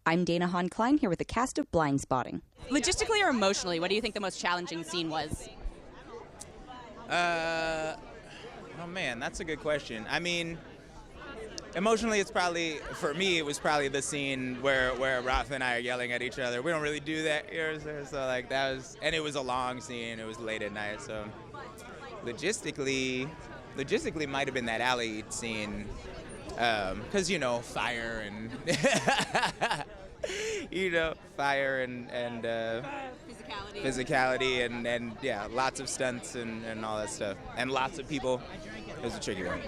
I'm Dana Han-Klein here with the cast of Blindspotting. Logistically or emotionally, what do you think the most challenging scene was? Oh man, that's a good question. I mean, emotionally, it's probably, for me, it was probably the scene where Rafa and I are yelling at each other. We don't really do that here, so like that was, and it was a long scene. It was late at night, so logistically might have been that alley scene, because fire and fire and physicality and yeah, lots of stunts and all that stuff, and lots of people. It was a tricky one.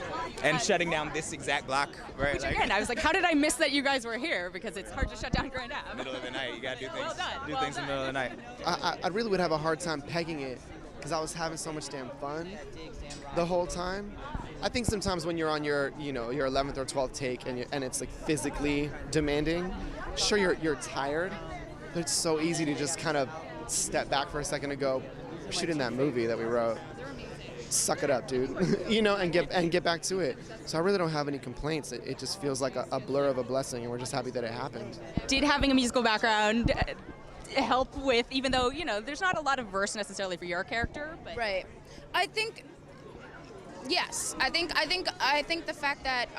And shutting down this exact block, right? Which again, I was like, how did I miss that you guys were here? Because it's hard to shut down Grand Ave. Middle of the night, you gotta do things. Well done. Do things in the middle of the night. I really would have a hard time pegging it because I was having so much damn fun the whole time. I think sometimes when you're on your 11th or 12th take and it's like physically demanding, sure you're tired, but it's so easy to just kind of step back for a second and go, we're shooting that movie that we wrote. Suck it up, dude. And get back to it. So I really don't have any complaints. It just feels like a blur of a blessing, and we're just happy that it happened. Did having a musical background help with, even though there's not a lot of verse necessarily for your character, but right? I think yes. I think the fact that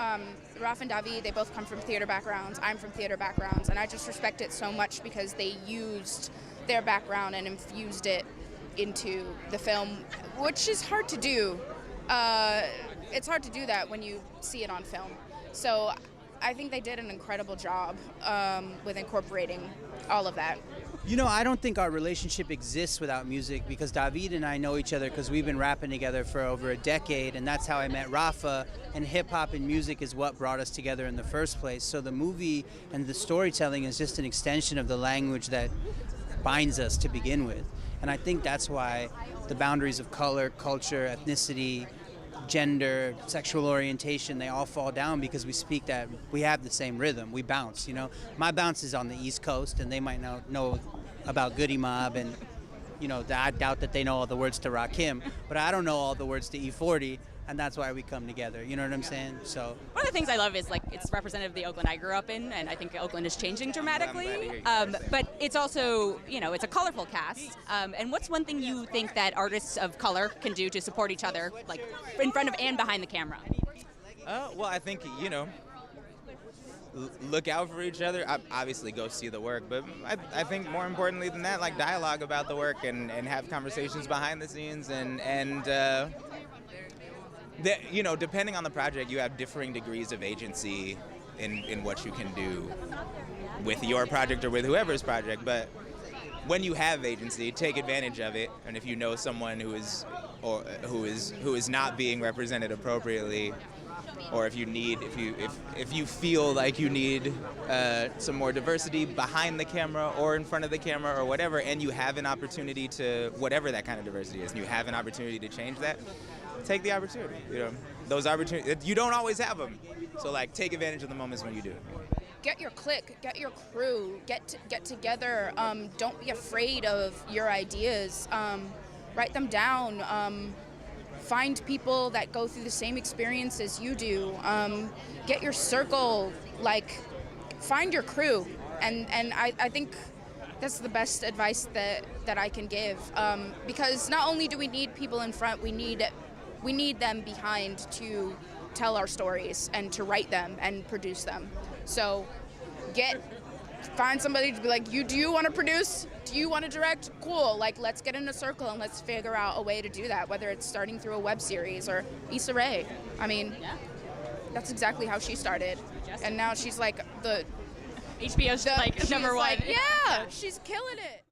Raf and David, they both come from theater backgrounds. I'm from theater backgrounds, and I just respect it so much because they used their background and infused it into the film, which is hard to do. It's hard to do that when you see it on film. So I think they did an incredible job with incorporating all of that. I don't think our relationship exists without music because David and I know each other because we've been rapping together for over a decade, and that's how I met Rafa, and hip-hop and music is what brought us together in the first place. So the movie and the storytelling is just an extension of the language that binds us to begin with. And I think that's why the boundaries of color, culture, ethnicity, gender, sexual orientation, they all fall down because we have the same rhythm. We bounce, My bounce is on the East Coast, and they might not know about Goody Mob, and, I doubt that they know all the words to Rakim, but I don't know all the words to E40, and that's why we come together. You know what I'm saying? So one of the things I love is it's representative of the Oakland I grew up in, and I think Oakland is changing dramatically. But it's also, it's a colorful cast. And what's one thing you think that artists of color can do to support each other, like in front of and behind the camera? Well, I think look out for each other. Obviously, go see the work, but I think more importantly than that, like dialogue about the work and have conversations behind the scenes and depending on the project, you have differing degrees of agency in what you can do with your project or with whoever's project. But when you have agency, take advantage of it. And if you know someone who is not being represented appropriately, or if you feel like you need some more diversity behind the camera or in front of the camera or whatever, and you have an opportunity to, whatever that kind of diversity is, and you have an opportunity to change that, take the opportunity. Those opportunities, you don't always have them. So take advantage of the moments when you do. Get your clique, get your crew, get together. Don't be afraid of your ideas. Write them down. Find people that go through the same experience as you do. Get your circle, find your crew. And I think that's the best advice that I can give. Because not only do we need people in front, we need them behind to tell our stories and to write them and produce them. So find somebody to be like, do you want to produce? Do you want to direct? Cool. Let's get in a circle and let's figure out a way to do that, whether it's starting through a web series or Issa Rae. I mean, that's exactly how she started. And now she's the HBO's number one. Yeah, she's killing it.